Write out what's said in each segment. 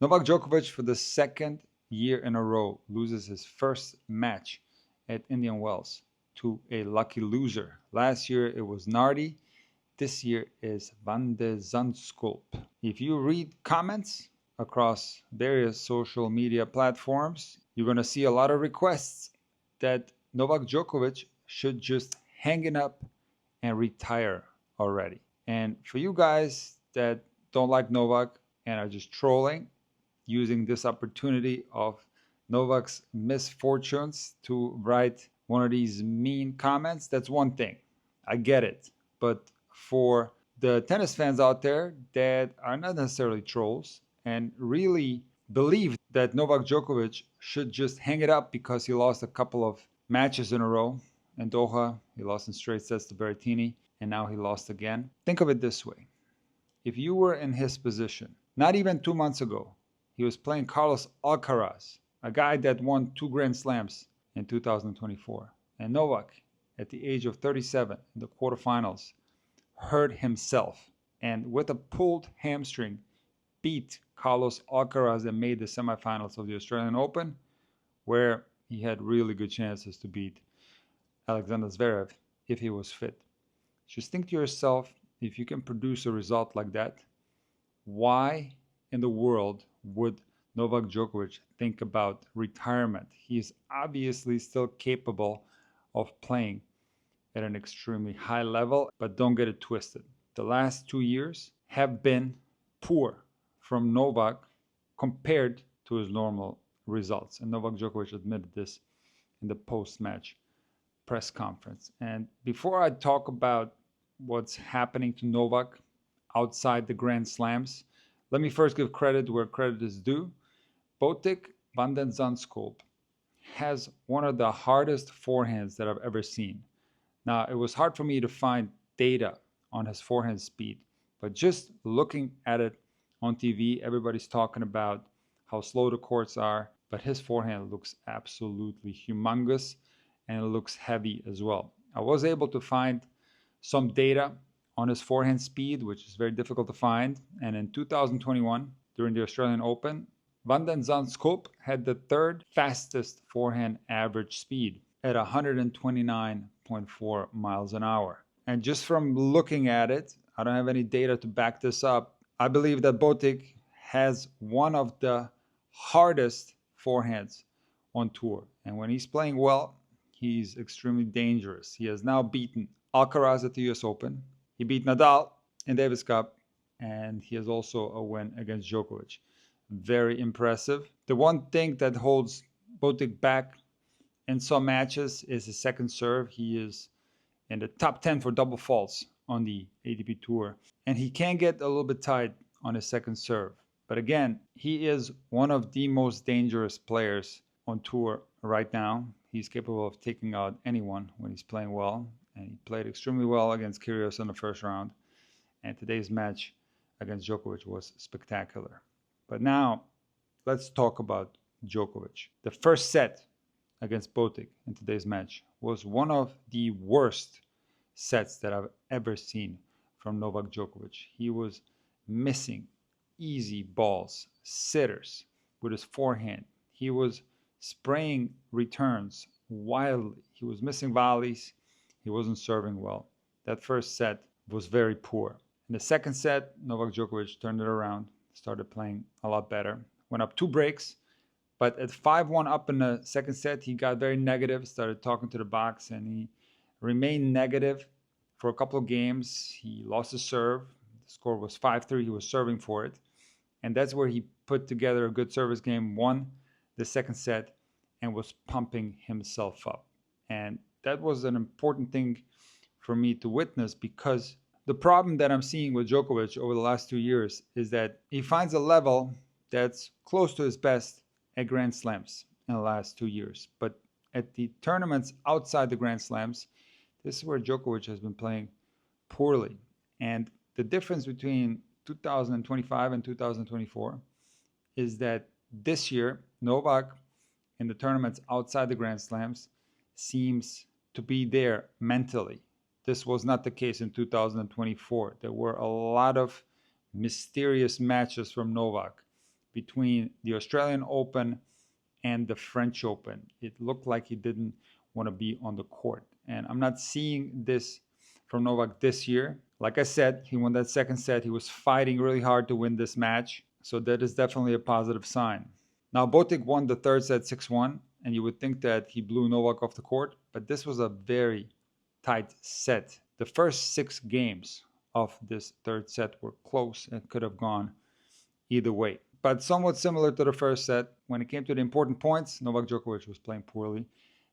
Novak Djokovic, for the second year in a row, loses his first match at Indian Wells to a lucky loser. Last year it was Nardi. This year is Van de Zandschulp. If you read comments across various social media platforms, you're going to see a lot of requests that Novak Djokovic should just hang it up and retire already. And for you guys that don't like Novak and are just trolling, using this opportunity of Novak's misfortunes to write one of these mean comments, that's one thing. I get it. But for the tennis fans out there that are not necessarily trolls and really believe that Novak Djokovic should just hang it up because he lost a couple of matches in a row in Doha, he lost in straight sets to Berrettini, and now he lost again. Think of it this way. If you were in his position, not even 2 months ago, he was playing Carlos Alcaraz, a guy that won 2 Grand Slams in 2024. And Novak, at the age of 37 in the quarterfinals, hurt himself and with a pulled hamstring beat Carlos Alcaraz and made the semifinals of the Australian Open, where he had really good chances to beat Alexander Zverev if he was fit. Just think to yourself, if you can produce a result like that, why in the world would Novak Djokovic think about retirement? He is obviously still capable of playing at an extremely high level, but don't get it twisted. The last 2 years have been poor from Novak compared to his normal results. And Novak Djokovic admitted this in the post-match press conference. And before I talk about what's happening to Novak outside the Grand Slams, let me first give credit where credit is due. Botic van den Zandschulp has one of the hardest forehands that I've ever seen. Now, it was hard for me to find data on his forehand speed, but just looking at it on TV, everybody's talking about how slow the courts are, but his forehand looks absolutely humongous and it looks heavy as well. I was able to find some data on his forehand speed, which is very difficult to find. And in 2021, during the Australian Open, Van den Zandschulp had the third fastest forehand average speed at 129.4 miles an hour. And just from looking at it, I don't have any data to back this up. I believe that Botic has one of the hardest forehands on tour. And when he's playing well, he's extremely dangerous. He has now beaten Alcaraz at the US Open. He beat Nadal in Davis Cup, and he has also a win against Djokovic. Very impressive. The one thing that holds Botic back in some matches is his second serve. He is in the top 10 for double faults on the ATP Tour, and he can get a little bit tight on his second serve. But again, he is one of the most dangerous players on tour right now. He's capable of taking out anyone when he's playing well, and he played extremely well against Kyrgios in the first round. And today's match against Djokovic was spectacular. But now, let's talk about Djokovic. The first set against Botic in today's match was one of the worst sets that I've ever seen from Novak Djokovic. He was missing easy balls, sitters with his forehand. He was spraying returns wildly. He was missing volleys. He wasn't serving well. That first set was very poor. In the second set, Novak Djokovic turned it around, started playing a lot better, went up 2 breaks, but at 5-1 up in the second set, he got very negative, started talking to the box, and he remained negative for a couple of games. He lost his serve. The score was 5-3. He was serving for it. And that's where he put together a good service game, won the second set, and was pumping himself up. And that was an important thing for me to witness, because the problem that I'm seeing with Djokovic over the last 2 years is that he finds a level that's close to his best at Grand Slams in the last 2 years. But at the tournaments outside the Grand Slams, this is where Djokovic has been playing poorly. And the difference between 2025 and 2024 is that this year, Novak in the tournaments outside the Grand Slams seems to be there mentally. This was not the case in 2024. There were a lot of mysterious matches from Novak, between the Australian Open and the French Open. It looked like he didn't want to be on the court. And I'm not seeing this from Novak this year. Like I said, he won that second set. He was fighting really hard to win this match. So that is definitely a positive sign. Now, Botic won the third set 6-1, and you would think that he blew Novak off the court, but this was a very tight set. The first 6 games of this third set were close and could have gone either way. But somewhat similar to the first set, when it came to the important points, Novak Djokovic was playing poorly,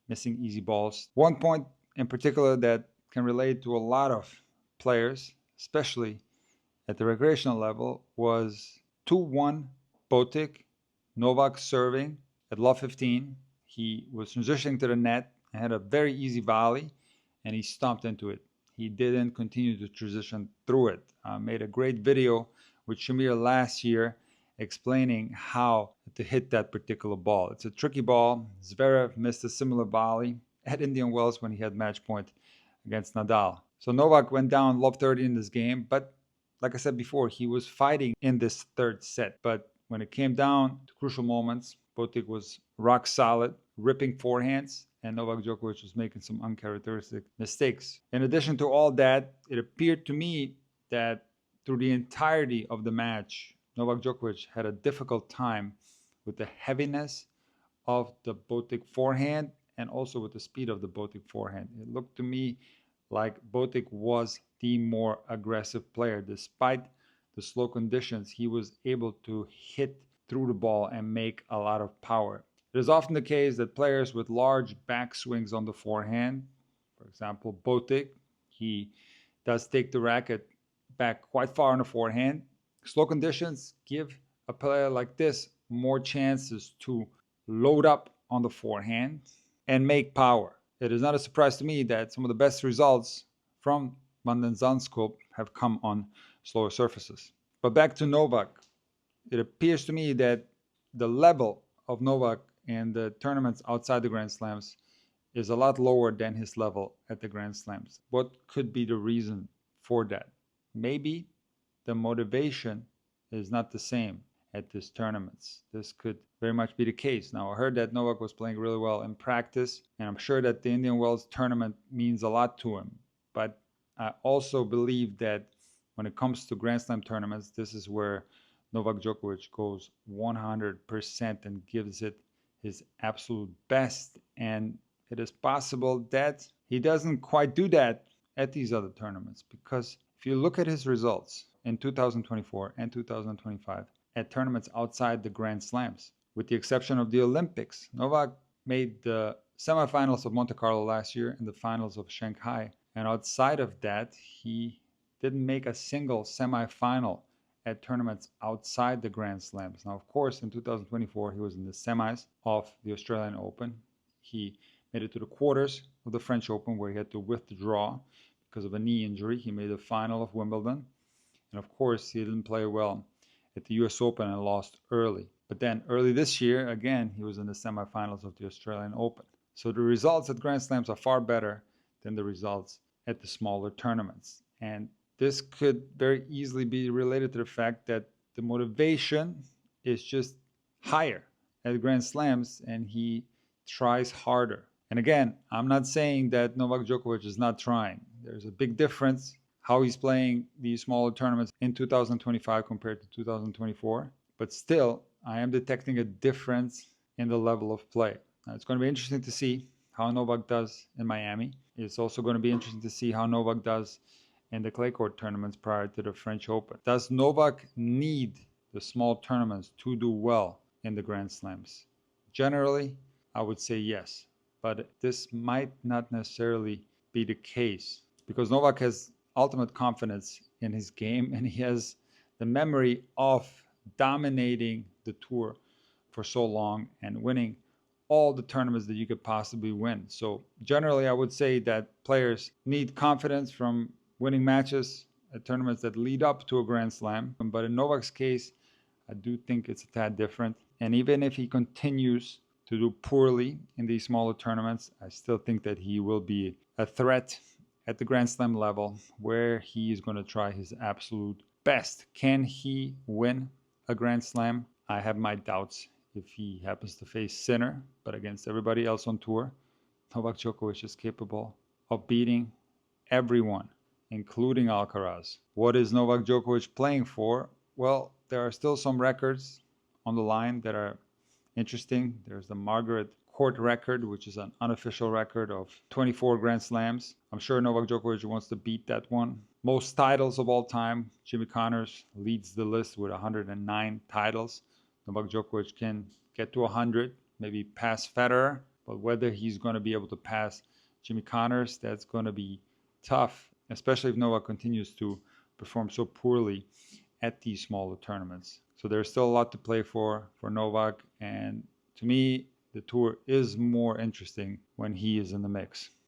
missing easy balls. One point in particular that can relate to a lot of players, especially at the recreational level, was 2-1 Botic, Novak serving at love 15. He was transitioning to the net and had a very easy volley, and he stomped into it. He didn't continue to transition through it. Made a great video with Shamir last year explaining how to hit that particular ball. It's a tricky ball. Zverev missed a similar volley at Indian Wells when he had match point against Nadal. So Novak went down love 30 in this game, but like I said before, he was fighting in this third set. But when it came down to crucial moments, Botic was rock solid, ripping forehands, and Novak Djokovic was making some uncharacteristic mistakes. In addition to all that, it appeared to me that through the entirety of the match, Novak Djokovic had a difficult time with the heaviness of the Botic forehand and also with the speed of the Botic forehand. It looked to me like Botic was the more aggressive player. Despite the slow conditions, he was able to hit through the ball and make a lot of power. It is often the case that players with large backswings on the forehand, for example, Botic, he does take the racket back quite far on the forehand. Slow conditions give a player like this more chances to load up on the forehand and make power. It is not a surprise to me that some of the best results from London Zandschulp have come on slower surfaces. But back to Novak. It appears to me that the level of Novak in the tournaments outside the Grand Slams is a lot lower than his level at the Grand Slams. What could be the reason for that? Maybe the motivation is not the same at these tournaments. This could very much be the case. Now, I heard that Novak was playing really well in practice, and I'm sure that the Indian Wells tournament means a lot to him. But I also believe that when it comes to Grand Slam tournaments, this is where Novak Djokovic goes 100% and gives it his absolute best. And it is possible that he doesn't quite do that at these other tournaments, because if you look at his results in 2024 and 2025 at tournaments outside the Grand Slams, with the exception of the Olympics, Novak made the semifinals of Monte Carlo last year and the finals of Shanghai. And outside of that, he didn't make a single semifinal at tournaments outside the Grand Slams. Now, of course, in 2024, he was in the semis of the Australian Open. He made it to the quarters of the French Open, where he had to withdraw because of a knee injury. He made the final of Wimbledon. And of course, he didn't play well at the US Open and lost early. But then early this year, again, he was in the semifinals of the Australian Open. So the results at Grand Slams are far better than the results at the smaller tournaments. And this could very easily be related to the fact that the motivation is just higher at Grand Slams and he tries harder. And again, I'm not saying that Novak Djokovic is not trying. There's a big difference how he's playing these smaller tournaments in 2025 compared to 2024. But still, I am detecting a difference in the level of play. Now, it's going to be interesting to see how Novak does in Miami. It's also going to be interesting to see how Novak does in the clay court tournaments prior to the French Open. Does Novak need the small tournaments to do well in the Grand Slams? Generally, I would say yes, but this might not necessarily be the case because Novak has ultimate confidence in his game and he has the memory of dominating the tour for so long and winning all the tournaments that you could possibly win. So generally, I would say that players need confidence from winning matches at tournaments that lead up to a Grand Slam. But in Novak's case, I do think it's a tad different. And even if he continues to do poorly in these smaller tournaments, I still think that he will be a threat at the Grand Slam level where he is going to try his absolute best. Can he win a Grand Slam? I have my doubts if he happens to face Sinner, but against everybody else on tour, Novak Djokovic is capable of beating everyone, including Alcaraz. What is Novak Djokovic playing for? Well, there are still some records on the line that are interesting. There's the Margaret Court record, which is an unofficial record of 24 Grand Slams. I'm sure Novak Djokovic wants to beat that one. Most titles of all time, Jimmy Connors leads the list with 109 titles. Novak Djokovic can get to 100, maybe pass Federer, but whether he's going to be able to pass Jimmy Connors, that's going to be tough, especially if Novak continues to perform so poorly at these smaller tournaments. So there's still a lot to play for Novak, and to me, the tour is more interesting when he is in the mix.